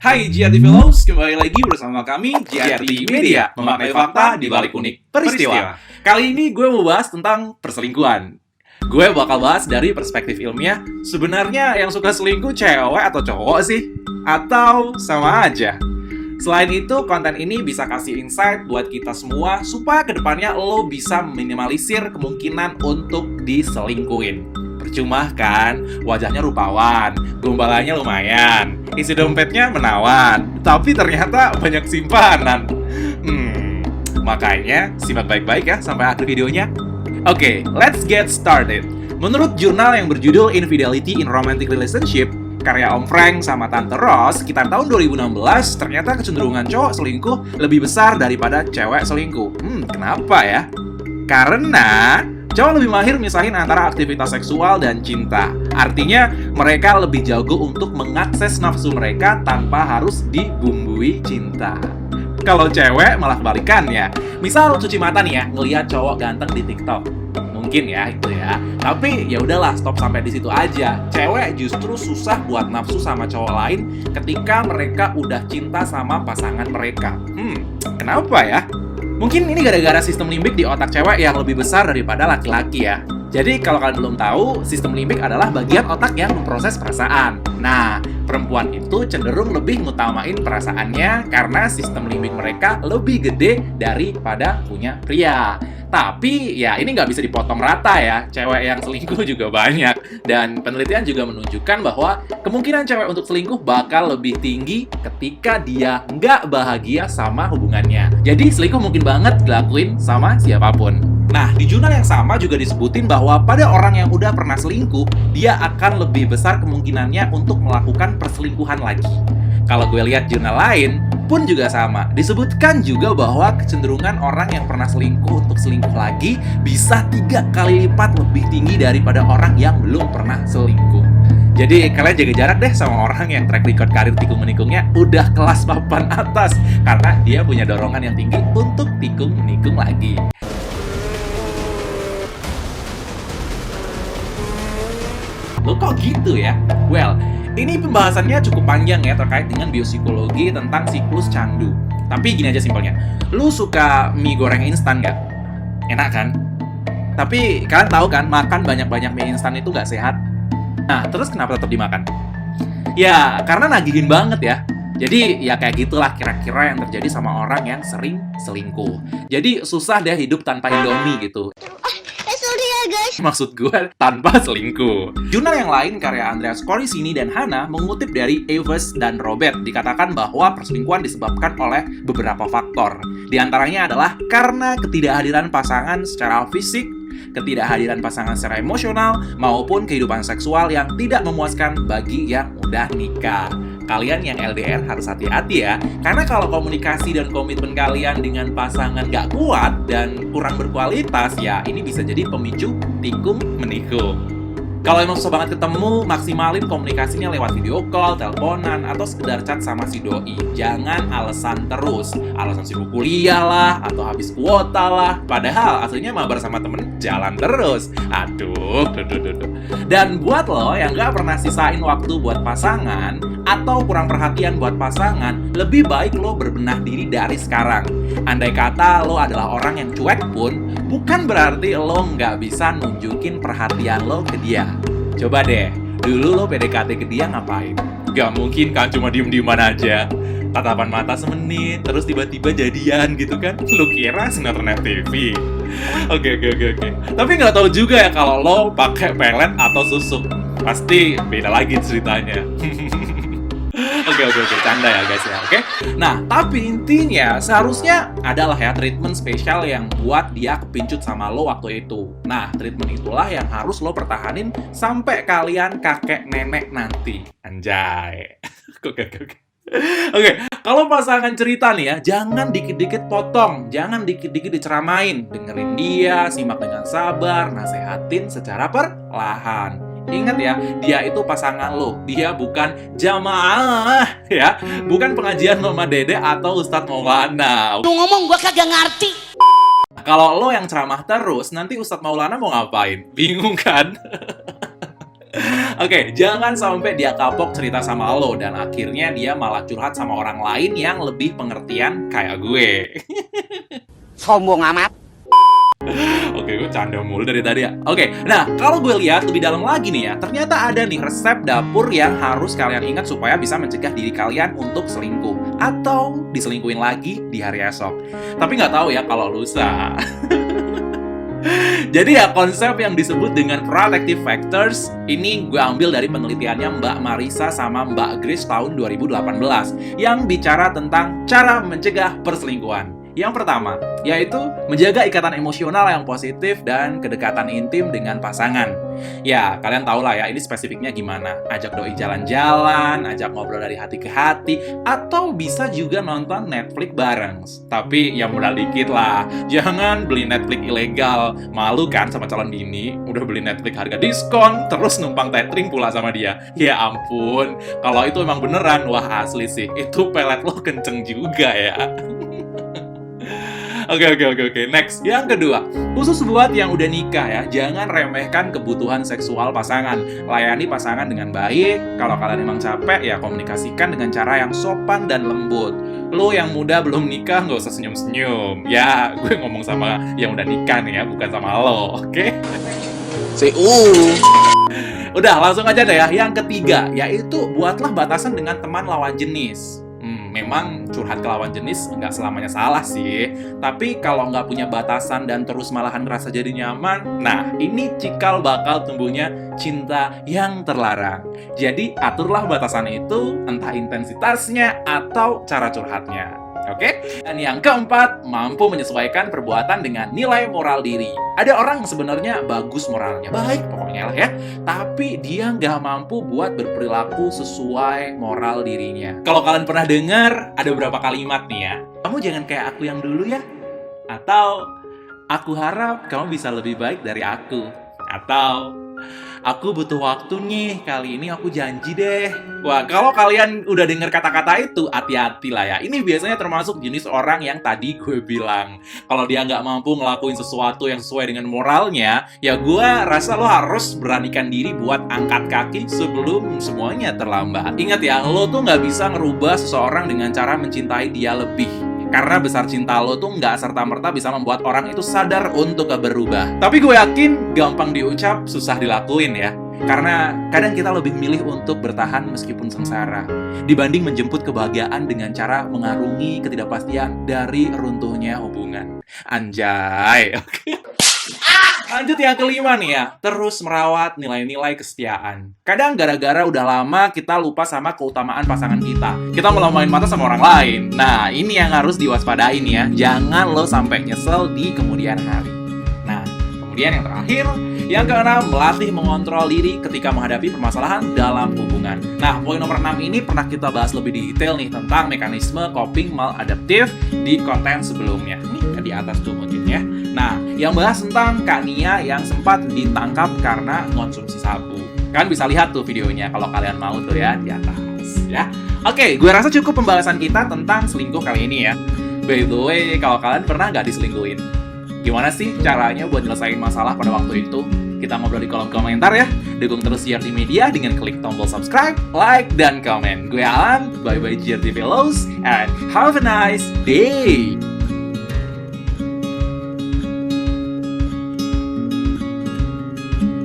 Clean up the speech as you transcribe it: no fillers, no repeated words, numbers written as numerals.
Hai GRT Fellows, kembali lagi bersama kami GRT Media, memaknai fakta di balik unik peristiwa. Kali ini gue mau bahas tentang perselingkuhan. Gue bakal bahas dari perspektif ilmiah, sebenarnya yang suka selingkuh cewek atau cowok sih? Atau sama aja? Selain itu, konten ini bisa kasih insight buat kita semua supaya kedepannya lo bisa minimalisir kemungkinan untuk diselingkuhin. Percuma kan, wajahnya rupawan, gombalannya lumayan, isi dompetnya menawan, tapi ternyata banyak simpanan. Makanya simak baik-baik ya sampai akhir videonya. Oke, let's get started. Menurut jurnal yang berjudul Infidelity in Romantic Relationship, karya Om Frank sama Tante Rose, sekitar tahun 2016, ternyata kecenderungan cowok selingkuh lebih besar daripada cewek selingkuh. Kenapa ya? Karena cowok lebih mahir misahin antara aktivitas seksual dan cinta. Artinya, mereka lebih jago untuk mengakses nafsu mereka tanpa harus dibumbui cinta. Kalau cewek malah kebalikannya. Misal cuci mata nih ya, ngelihat cowok ganteng di TikTok. Mungkin ya itu ya. Tapi ya udahlah, stop sampai di situ aja. Cewek justru susah buat nafsu sama cowok lain ketika mereka udah cinta sama pasangan mereka. Kenapa ya? Mungkin ini gara-gara sistem limbik di otak cewek yang lebih besar daripada laki-laki ya. Jadi kalau kalian belum tahu, sistem limbik adalah bagian otak yang memproses perasaan. Nah, perempuan itu cenderung lebih ngutamain perasaannya karena sistem limbik mereka lebih gede daripada punya pria. Tapi ya ini nggak bisa dipotong rata ya, cewek yang selingkuh juga banyak. Dan penelitian juga menunjukkan bahwa kemungkinan cewek untuk selingkuh bakal lebih tinggi ketika dia nggak bahagia sama hubungannya. Jadi selingkuh mungkin banget dilakuin sama siapapun. Nah, di jurnal yang sama juga disebutin bahwa pada orang yang udah pernah selingkuh, dia akan lebih besar kemungkinannya untuk melakukan perselingkuhan lagi. Kalau gue lihat jurnal lain, pun juga sama. Disebutkan juga bahwa kecenderungan orang yang pernah selingkuh untuk selingkuh lagi bisa 3 kali lipat lebih tinggi daripada orang yang belum pernah selingkuh. Jadi kalian jaga jarak deh sama orang yang track record karir tikung-menikungnya udah kelas papan atas, karena dia punya dorongan yang tinggi untuk tikung-menikung lagi. Loh kok gitu ya? Well, ini pembahasannya cukup panjang ya terkait dengan biopsikologi tentang siklus candu. Tapi gini aja simpelnya, lu suka mie goreng instan nggak? Enak kan? Tapi kalian tahu kan, makan banyak-banyak mie instan itu nggak sehat? Nah, terus kenapa tetap dimakan? Ya, karena nagihin banget ya. Jadi ya kayak gitulah kira-kira yang terjadi sama orang yang sering selingkuh. Jadi susah deh hidup tanpa Indomie gitu. Guys. Maksud gue, tanpa selingkuh. Jurnal yang lain karya Andreas Corisini dan Hannah mengutip dari Eves dan Robert dikatakan bahwa perselingkuhan disebabkan oleh beberapa faktor. Di antaranya adalah karena ketidakhadiran pasangan secara fisik, ketidakhadiran pasangan secara emosional, maupun kehidupan seksual yang tidak memuaskan bagi yang udah nikah. Kalian yang LDR harus hati-hati ya, karena kalau komunikasi dan komitmen kalian dengan pasangan gak kuat dan kurang berkualitas, ya ini bisa jadi pemicu tikung menikung. Kalau emang susah banget ketemu, maksimalin komunikasinya lewat video call, teleponan, atau sekedar chat sama si doi. Jangan alasan terus. Alasan sibuk kuliah lah, atau habis kuota lah. Padahal aslinya mabar sama temen jalan terus. Aduh. Dan buat lo yang gak pernah sisain waktu buat pasangan, atau kurang perhatian buat pasangan, lebih baik lo berbenah diri dari sekarang. Andai kata lo adalah orang yang cuek pun, bukan berarti lo nggak bisa nunjukin perhatian lo ke dia. Coba deh, dulu lo PDKT ke dia ngapain? Gak mungkin kan cuma diem-dieman aja. Tatapan mata semenit, terus tiba-tiba jadian gitu kan? Lo kira sinetron FTV? Oke. Tapi nggak tahu juga ya kalau lo pakai pelet atau susuk. Pasti beda lagi ceritanya. Oke, canda ya guys ya, oke? Nah, tapi intinya seharusnya adalah ya treatment spesial yang buat dia kepincut sama lo waktu itu. Nah, treatment itulah yang harus lo pertahanin sampai kalian kakek nenek nanti. Anjay. Oke, kalau pasangan cerita nih ya, jangan dikit-dikit potong, jangan dikit-dikit diceramain. Dengerin dia, simak dengan sabar, nasehatin secara perlahan. Ingat ya, dia itu pasangan lo. Dia bukan jamaah ya. Bukan pengajian Mama Dede atau Ustadz Maulana. Lu ngomong gua kagak ngerti. Kalau lo yang ceramah terus, nanti Ustadz Maulana mau ngapain? Bingung kan? Oke, jangan sampai dia kapok cerita sama lo dan akhirnya dia malah curhat sama orang lain yang lebih pengertian kayak gue. Sombong amat. Oke, gue canda mulu dari tadi ya. Oke, nah kalau gue lihat lebih dalam lagi nih ya, ternyata ada nih resep dapur yang harus kalian ingat supaya bisa mencegah diri kalian untuk selingkuh atau diselingkuhin lagi di hari esok. Tapi nggak tahu ya kalau lusa. Jadi ya konsep yang disebut dengan protective factors ini gue ambil dari penelitiannya Mbak Marisa sama Mbak Grace tahun 2018 yang bicara tentang cara mencegah perselingkuhan. Yang pertama, yaitu menjaga ikatan emosional yang positif dan kedekatan intim dengan pasangan. Ya, kalian tahu lah ya, ini spesifiknya gimana. Ajak doi jalan-jalan, ajak ngobrol dari hati ke hati, atau bisa juga nonton Netflix bareng. Tapi ya modal dikit lah, jangan beli Netflix ilegal. Malu kan sama calon bini, udah beli Netflix harga diskon, terus numpang tethering pula sama dia. Ya ampun, kalau itu emang beneran, wah asli sih, itu pelet lo kenceng juga ya. Oke, next. Yang kedua, khusus buat yang udah nikah ya, jangan remehkan kebutuhan seksual pasangan. Layani pasangan dengan baik. Kalau kalian emang capek, ya komunikasikan dengan cara yang sopan dan lembut. Lo yang muda belum nikah, nggak usah senyum-senyum. Ya, gue ngomong sama yang udah nikah nih ya, bukan sama lo, oke? Udah, langsung aja deh ya. Yang ketiga, yaitu buatlah batasan dengan teman lawan jenis. Memang curhat ke lawan jenis nggak selamanya salah sih. Tapi kalau nggak punya batasan dan terus malahan ngerasa jadi nyaman, nah ini cikal bakal tumbuhnya cinta yang terlarang. Jadi aturlah batasan itu, entah intensitasnya atau cara curhatnya. Oke? Dan yang keempat, mampu menyesuaikan perbuatan dengan nilai moral diri. Ada orang yang sebenarnya bagus moralnya, baik pokoknya lah ya, tapi dia nggak mampu buat berperilaku sesuai moral dirinya. Kalau kalian pernah dengar, ada beberapa kalimat nih ya. Kamu jangan kayak aku yang dulu ya. Atau, aku harap kamu bisa lebih baik dari aku. Atau, aku butuh waktu nih, kali ini aku janji deh. Wah, kalau kalian udah denger kata-kata itu, hati-hati lah ya. Ini biasanya termasuk jenis orang yang tadi gue bilang. Kalau dia nggak mampu ngelakuin sesuatu yang sesuai dengan moralnya, ya gue rasa lo harus beranikan diri buat angkat kaki sebelum semuanya terlambat. Ingat ya, lo tuh nggak bisa ngerubah seseorang dengan cara mencintai dia lebih. Karena besar cinta lo tuh nggak serta-merta bisa membuat orang itu sadar untuk berubah. Tapi gue yakin gampang diucap, susah dilakuin ya. Karena kadang kita lebih milih untuk bertahan meskipun sengsara dibanding menjemput kebahagiaan dengan cara mengarungi ketidakpastian dari runtuhnya hubungan. Anjay, oke. Lanjut yang kelima nih ya, terus merawat nilai-nilai kesetiaan. Kadang gara-gara udah lama kita lupa sama keutamaan pasangan kita. Kita malah main mata sama orang lain. Nah, ini yang harus diwaspadain ya. Jangan lo sampai nyesel di kemudian hari. Nah, kemudian yang terakhir, yang keenam, melatih mengontrol diri ketika menghadapi permasalahan dalam hubungan. Nah, poin nomor 6 ini pernah kita bahas lebih detail nih tentang mekanisme coping maladaptif di konten sebelumnya. Nih, di atas tuh mungkin ya. Nah, yang bahas tentang Kak Nia yang sempat ditangkap karena konsumsi sabu. Kalian bisa lihat tuh videonya kalau kalian mau tuh ya di atas ya. Oke, gue rasa cukup pembahasan kita tentang selingkuh kali ini ya. By the way, kalau kalian pernah nggak diselingkuhin? Gimana sih caranya buat nyelesain masalah pada waktu itu? Kita ngobrol di kolom komentar ya. Dukung terus JRT Media dengan klik tombol subscribe, like, dan komen. Gue Alan, bye-bye JRT Fellows, and have a nice day!